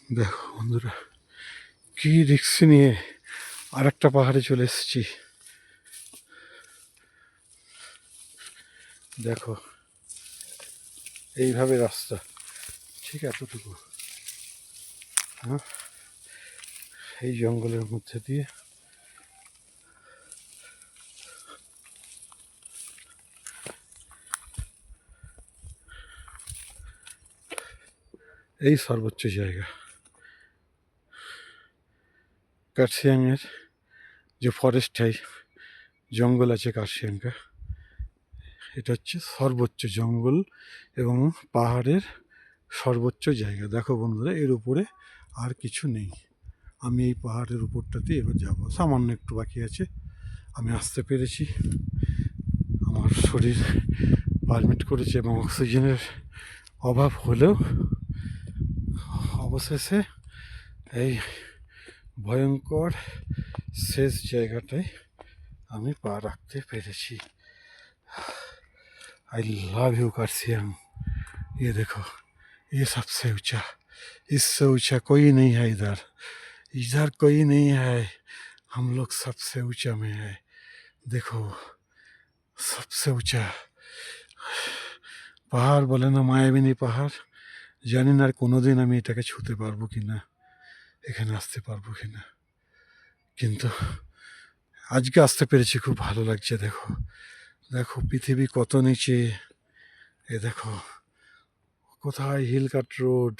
দেখো বন্ধুরা, কি রিস্ক নিয়ে আর একটা পাহাড়ে চলে এসেছি। দেখো এইভাবে রাস্তা, ঠিক এতটুকু, হ্যাঁ, এই জঙ্গলের মধ্যে দিয়ে এই সর্বোচ্চ জায়গা কার্শিয়াংয়ের যে ফরেস্ট জঙ্গল আছে কার্শিয়াংকা, এটা হচ্ছে সর্বোচ্চ জঙ্গল এবং পাহাড়ের সর্বোচ্চ জায়গা। দেখো বন্ধুরা, এর উপরে আর কিছু নেই। আমি এই পাহাড়ের উপরটাতে এবার যাব, সামান্য একটু বাকি আছে। আমি আসতে পেরেছি, আমার শরীর পারমিট করেছে এবং অক্সিজেনের অভাব হলেও অবশেষে এই ভয়ঙ্কর শেষ জায়গাটায় আমি পা রাখতে পেরেছি। I love you Kurseong. ये देखो, ये सबसे ऊंचा, इससे ऊंचा कोई नहीं है इधर, इधर कोई नहीं है, हम लोग सबसे ऊंचा में है। देखो सबसे ऊंचा পাহাড় বলে না, মায়াবিনী পাহাড়। জানি না আর কোনোদিন আমি এটাকে ছুঁতে পারবো কিনা, এখানে আসতে পারবো কিনা, কিন্তু আজকে আসতে পেরেছি, খুব ভালো লাগছে। দেখো দেখো পৃথিবী কত নিচে, এ দেখো কোথায় হিল কাট রোড।